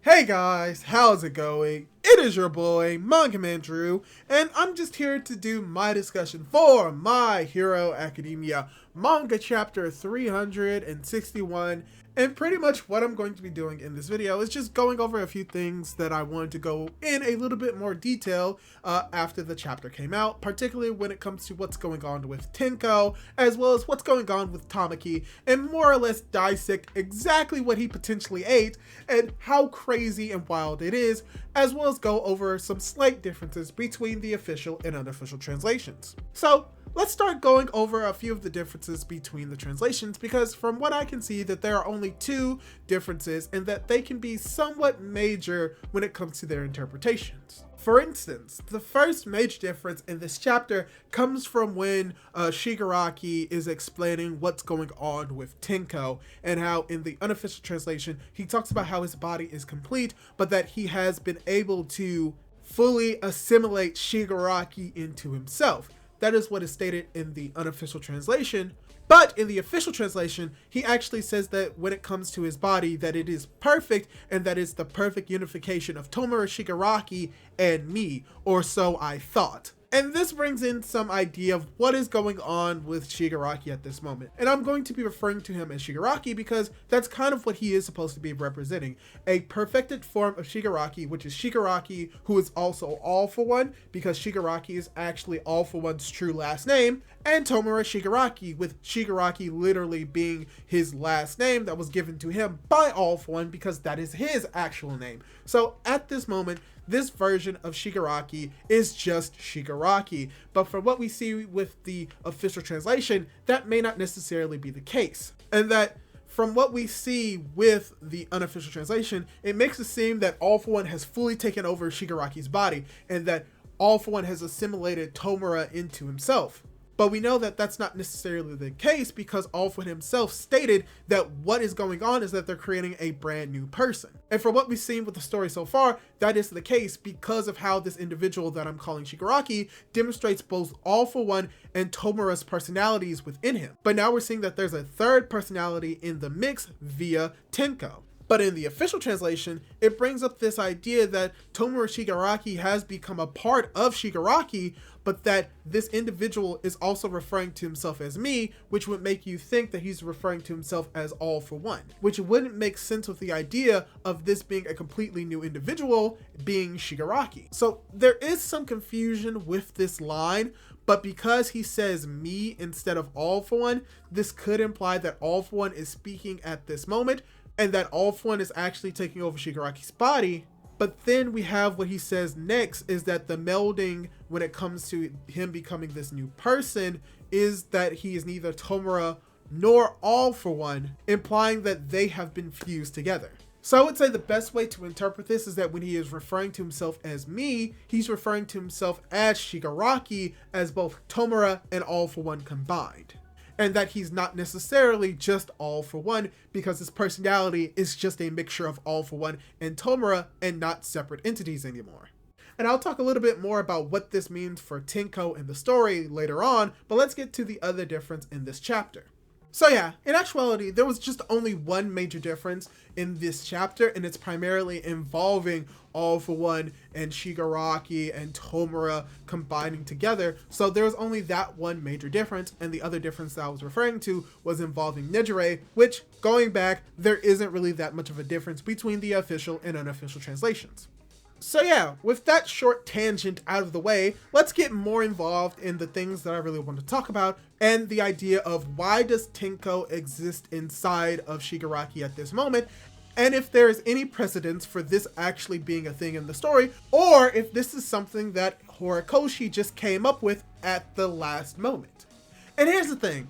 Hey guys, how's it going? It is your boy, Manga Man Drew, and I'm just here to do my discussion for My Hero Academia Manga Chapter 361, and pretty much what I'm going to be doing in this video is just going over a few things that I wanted to go in a little bit more detail after the chapter came out, particularly when it comes to what's going on with Tenko, as well as what's going on with Tamaki, and more or less dissect exactly what he potentially ate and how crazy and wild it is, as well as go over some slight differences between the official and unofficial translations. So let's start going over a few of the differences between the translations, because from what I can see that there are only two differences and that they can be somewhat major when it comes to their interpretations. For instance, the first major difference in this chapter comes from when Shigaraki is explaining what's going on with Tenko, and how in the unofficial translation he talks about how his body is complete, but that he has been able to fully assimilate Shigaraki into himself. That is what is stated in the unofficial translation. But in the official translation, he actually says that when it comes to his body, that it is perfect, and that it's the perfect unification of Tomura Shigaraki and me, or so I thought. And this brings in some idea of what is going on with Shigaraki at this moment. And I'm going to be referring to him as Shigaraki because that's kind of what he is supposed to be representing. A perfected form of Shigaraki, which is Shigaraki, who is also All For One, because Shigaraki is actually All For One's true last name, and Tomura Shigaraki, with Shigaraki literally being his last name that was given to him by All For One because that is his actual name. So at this moment, this version of Shigaraki is just Shigaraki, but from what we see with the official translation, that may not necessarily be the case. And that from what we see with the unofficial translation, it makes it seem that All For One has fully taken over Shigaraki's body, and that All For One has assimilated Tomura into himself. But we know that that's not necessarily the case, because All For One himself stated that what is going on is that they're creating a brand new person. And from what we've seen with the story so far, that is the case because of how this individual that I'm calling Shigaraki demonstrates both All For One and Tomura's personalities within him. But now we're seeing that there's a third personality in the mix via Tenko. But in the official translation, it brings up this idea that Tomura Shigaraki has become a part of Shigaraki, but that this individual is also referring to himself as me, which would make you think that he's referring to himself as All For One, which wouldn't make sense with the idea of this being a completely new individual being Shigaraki. So there is some confusion with this line, but because he says me instead of All For One, this could imply that All For One is speaking at this moment, and that All For One is actually taking over Shigaraki's body. But then we have what he says next, is that the melding when it comes to him becoming this new person is that he is neither Tomura nor All For One, implying that they have been fused together. So I would say the best way to interpret this is that when he is referring to himself as me, he's referring to himself as Shigaraki, as both Tomura and All For One combined. And that he's not necessarily just All For One, because his personality is just a mixture of All For One and Tomura, and not separate entities anymore. And I'll talk a little bit more about what this means for Tenko in the story later on, but let's get to the other difference in this chapter. So yeah, in actuality, there was just only one major difference in this chapter, and it's primarily involving All For One and Shigaraki and Tomura combining together. So there was only that one major difference, and the other difference that I was referring to was involving Nejire, which, going back, there isn't really that much of a difference between the official and unofficial translations. So yeah, with that short tangent out of the way, let's get more involved in the things that I really want to talk about, and the idea of why does Tenko exist inside of Shigaraki at this moment, and if there is any precedence for this actually being a thing in the story, or if this is something that Horikoshi just came up with at the last moment. And here's the thing,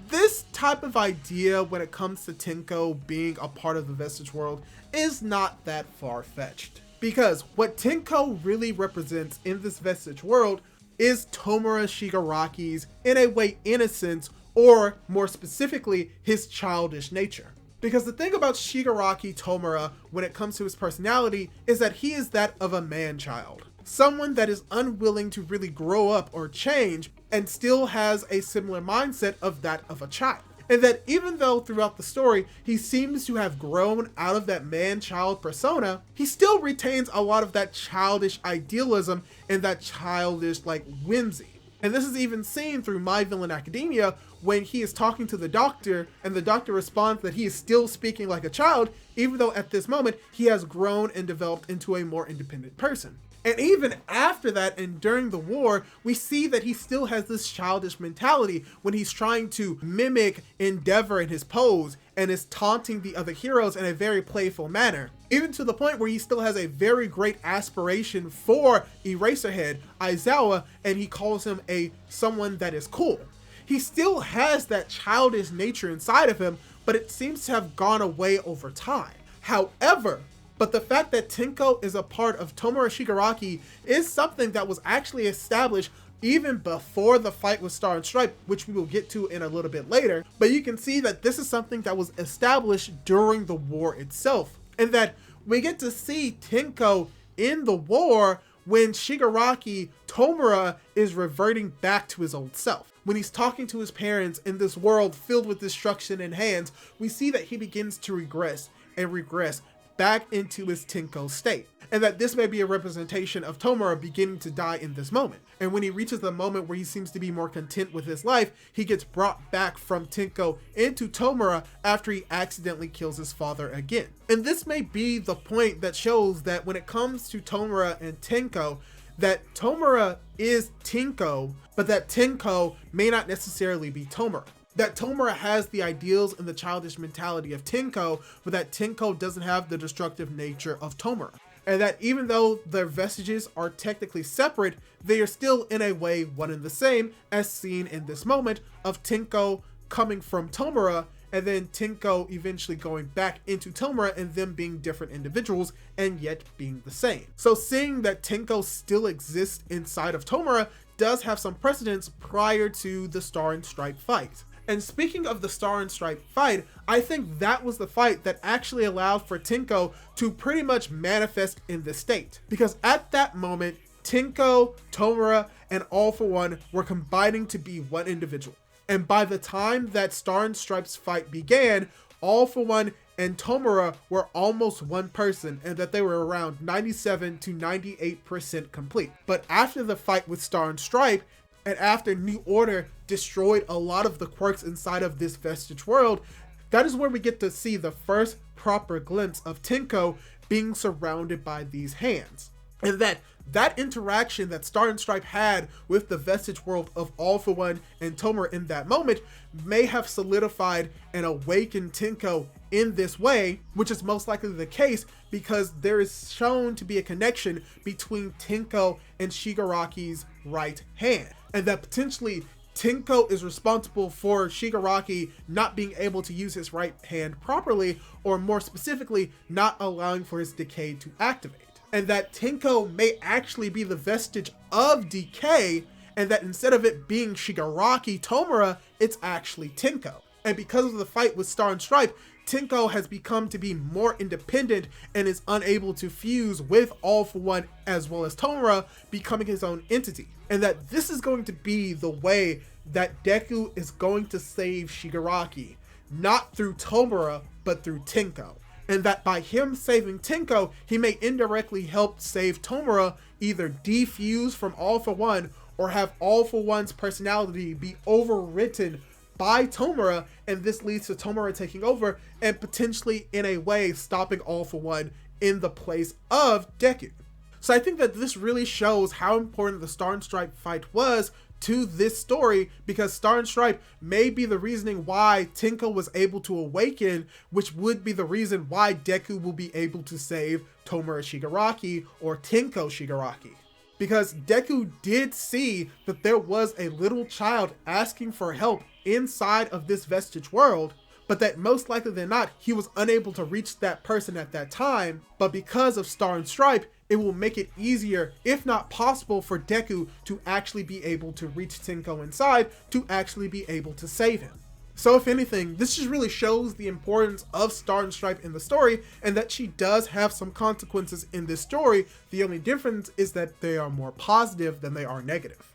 this type of idea when it comes to Tenko being a part of the Vestige world is not that far-fetched. Because what Tenko really represents in this Vestige world is Tomura Shigaraki's, in a way, innocence, or more specifically, his childish nature. Because the thing about Shigaraki Tomura when it comes to his personality is that he is that of a man-child. Someone that is unwilling to really grow up or change, and still has a similar mindset of that of a child. And that even though throughout the story he seems to have grown out of that man-child persona, he still retains a lot of that childish idealism and that childish whimsy. And this is even seen through My Villain Academia when he is talking to the doctor and the doctor responds that he is still speaking like a child, even though at this moment he has grown and developed into a more independent person. And even after that and during the war, we see that he still has this childish mentality when he's trying to mimic Endeavor in his pose and is taunting the other heroes in a very playful manner. Even to the point where he still has a very great aspiration for Eraserhead, Aizawa, and he calls him someone that is cool. He still has that childish nature inside of him, but it seems to have gone away over time. However, but the fact that Tenko is a part of Tomura Shigaraki is something that was actually established even before the fight with Star and Stripe, which we will get to in a little bit later. But you can see that this is something that was established during the war itself, and that we get to see Tenko in the war when Shigaraki Tomura is reverting back to his old self. When he's talking to his parents in this world filled with destruction and hands, we see that he begins to regress and regress back into his Tenko state, and that this may be a representation of Tomura beginning to die in this moment. And when he reaches the moment where he seems to be more content with his life, he gets brought back from Tenko into Tomura after he accidentally kills his father again. And this may be the point that shows that when it comes to Tomura and Tenko, that Tomura is Tenko, but that Tenko may not necessarily be Tomura. That Tomura has the ideals and the childish mentality of Tenko, but that Tenko doesn't have the destructive nature of Tomura. And that even though their vestiges are technically separate, they are still in a way one and the same, as seen in this moment of Tenko coming from Tomura, and then Tenko eventually going back into Tomura and them being different individuals and yet being the same. So seeing that Tenko still exists inside of Tomura does have some precedence prior to the Star and Stripe fight. And speaking of the Star and Stripe fight, I think that was the fight that actually allowed for Tenko to pretty much manifest in this state. Because at that moment, Tenko, Tomura, and All For One were combining to be one individual. And by the time that Star and Stripe's fight began, All For One and Tomura were almost one person, and that they were around 97 to 98% complete. But after the fight with Star and Stripe, and after New Order destroyed a lot of the quirks inside of this vestige world, that is where we get to see the first proper glimpse of Tenko being surrounded by these hands. And that interaction that Star and Stripe had with the vestige world of All For One and Tomura in that moment may have solidified and awakened Tenko in this way, which is most likely the case because there is shown to be a connection between Tenko and Shigaraki's right hand. And that potentially Tenko is responsible for Shigaraki not being able to use his right hand properly, or more specifically, not allowing for his decay to activate. And that Tenko may actually be the vestige of decay, and that instead of it being Shigaraki Tomura, it's actually Tenko. And because of the fight with Star and Stripe, Tenko has become to be more independent and is unable to fuse with All For One as well as Tomura, becoming his own entity. And that this is going to be the way that Deku is going to save Shigaraki, not through Tomura, but through Tenko. And that by him saving Tenko, he may indirectly help save Tomura, either defuse from All For One or have All For One's personality be overwritten by Tomura, and this leads to Tomura taking over and potentially in a way stopping All For One in the place of Deku. So I think that this really shows how important the Star and Stripe fight was to this story, because Star and Stripe may be the reasoning why Tenko was able to awaken, which would be the reason why Deku will be able to save Tomura Shigaraki or Tenko Shigaraki. Because Deku did see that there was a little child asking for help inside of this vestige world, but that most likely than not, he was unable to reach that person at that time. But because of Star and Stripe, it will make it easier, if not possible, for Deku to actually be able to reach Tenko inside to actually be able to save him. So if anything, this just really shows the importance of Star and Stripe in the story, and that she does have some consequences in this story. The only difference is that they are more positive than they are negative.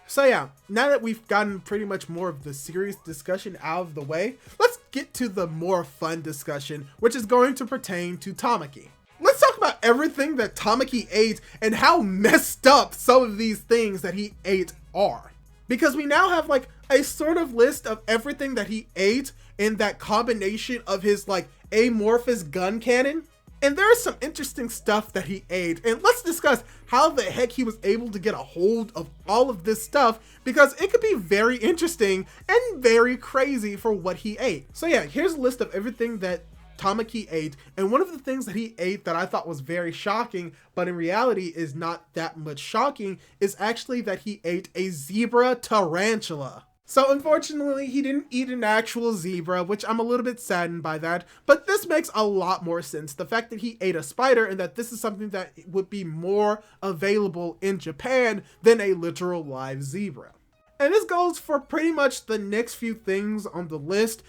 So yeah, now that we've gotten pretty much more of the serious discussion out of the way, let's get to the more fun discussion, which is going to pertain to Tamaki. Let's talk about everything that Tamaki ate and how messed up some of these things that he ate are. Because we now have like a sort of list of everything that he ate in that combination of his like amorphous gun cannon. And there's some interesting stuff that he ate, and let's discuss how the heck he was able to get a hold of all of this stuff, because it could be very interesting and very crazy for what he ate. So yeah, here's a list of everything that Tamaki ate, and one of the things that he ate that I thought was very shocking, but in reality is not that much shocking, is actually that he ate a zebra tarantula. So unfortunately, he didn't eat an actual zebra, which I'm a little bit saddened by that, but this makes a lot more sense. The fact that he ate a spider and that this is something that would be more available in Japan than a literal live zebra. And this goes for pretty much the next few things on the list.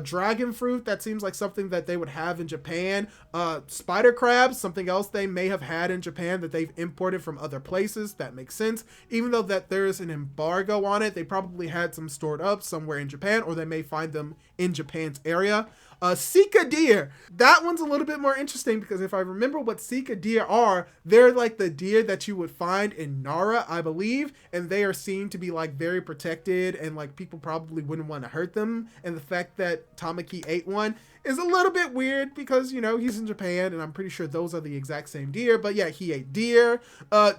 Dragon fruit, that seems like something that they would have in Japan. Spider crabs, something else they may have had in Japan that they've imported from other places. That makes sense. Even though that there is an embargo on it, they probably had some stored up somewhere in Japan, or they may find them in Japan's area. Sika deer, that one's a little bit more interesting, because if I remember what Sika deer are, they're like the deer that you would find in Nara, I believe, and they are seen to be like very protected, and like people probably wouldn't want to hurt them. And the fact that Tamaki ate one is a little bit weird, because, you know, he's in Japan and I'm pretty sure those are the exact same deer. But yeah, he ate deer.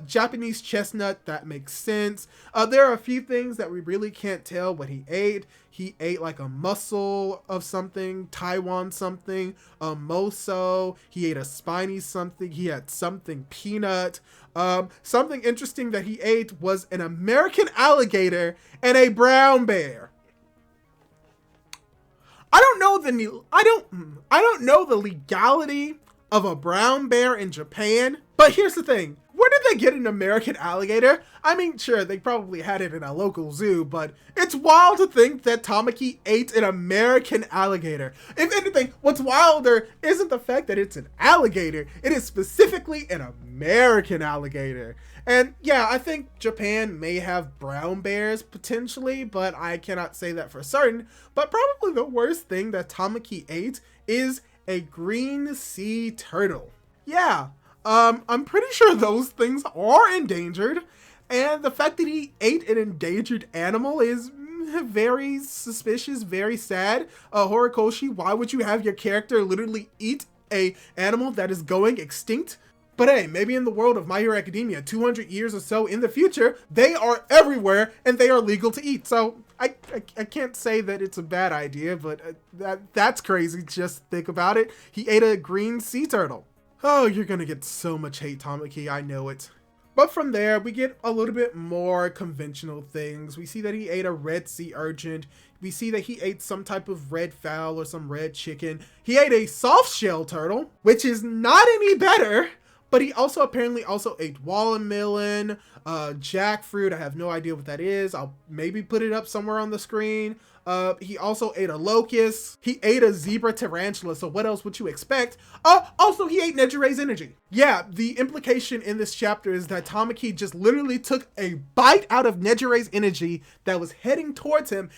Japanese chestnut, that makes sense. There are a few things that we really can't tell what he ate. He ate like a mussel of something, Taiwan something, a moso. He ate a spiny something. He had something peanut. Something interesting that he ate was an American alligator and a brown bear. I don't know the legality of a brown bear in Japan, but here's the thing. Where did they get an American alligator? I mean, sure, they probably had it in a local zoo, but it's wild to think that Tamaki ate an American alligator. If anything, what's wilder isn't the fact that it's an alligator, it is specifically an American alligator. And yeah, I think Japan may have brown bears potentially, but I cannot say that for certain. But probably the worst thing that Tamaki ate is a green sea turtle. Yeah. I'm pretty sure those things are endangered, and the fact that he ate an endangered animal is very suspicious, very sad. Horikoshi, why would you have your character literally eat a animal that is going extinct? But hey, maybe in the world of My Hero Academia, 200 years or so in the future, they are everywhere and they are legal to eat. So I can't say that it's a bad idea, but that's crazy. Just think about it. He ate a green sea turtle. Oh, you're gonna get so much hate, Tamaki, I know it. But from there, we get a little bit more conventional things. We see that he ate a red sea urchin. We see that he ate some type of red fowl or some red chicken. He ate a soft shell turtle, which is not any better. But he also apparently also ate watermelon, jackfruit. I have no idea what that is. I'll maybe put it up somewhere on the screen. He also ate a locust. He ate a zebra tarantula. So what else would you expect? Also he ate Nejire's energy. Yeah, the implication in this chapter is that Tamaki just literally took a bite out of Nejire's energy that was heading towards him,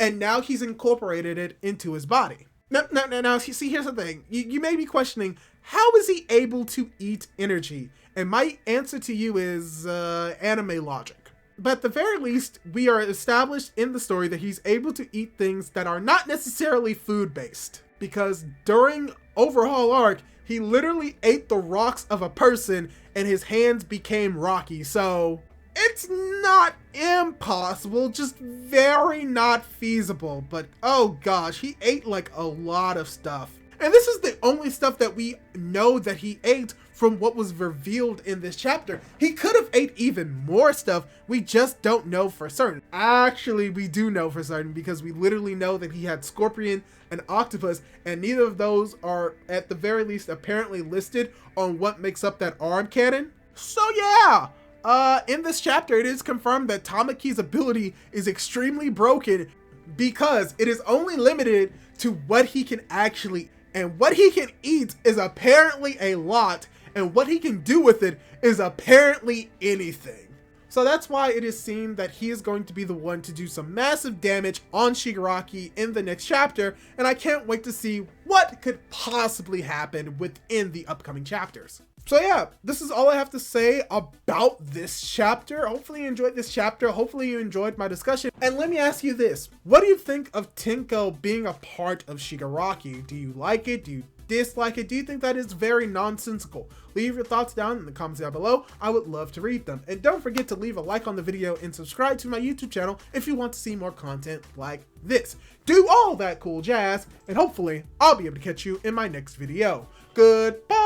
and now he's incorporated it into his body. Now, see, here's the thing. You may be questioning, how is he able to eat energy? And my answer to you is anime logic. But at the very least, we are established in the story that he's able to eat things that are not necessarily food-based. Because during Overhaul Arc, he literally ate the rocks of a person and his hands became rocky. So it's not impossible, just very not feasible. But oh gosh, he ate like a lot of stuff. And this is the only stuff that we know that he ate from what was revealed in this chapter. He could have ate even more stuff, we just don't know for certain. Actually, we do know for certain, because we literally know that he had scorpion and octopus, and neither of those are at the very least apparently listed on what makes up that arm cannon. So yeah, in this chapter it is confirmed that Tamaki's ability is extremely broken, because it is only limited to what he can actually, and what he can eat is apparently a lot, and what he can do with it is apparently anything. So that's why it is seen that he is going to be the one to do some massive damage on Shigaraki in the next chapter, and I can't wait to see what could possibly happen within the upcoming chapters. So yeah, this is all I have to say about this chapter. Hopefully you enjoyed this chapter. Hopefully you enjoyed my discussion. And let me ask you this. What do you think of Tenko being a part of Shigaraki? Do you like it? Do you dislike it? Do you think that is very nonsensical? Leave your thoughts down in the comments down below. I would love to read them. And don't forget to leave a like on the video and subscribe to my YouTube channel if you want to see more content like this. Do all that cool jazz, and hopefully I'll be able to catch you in my next video. Goodbye!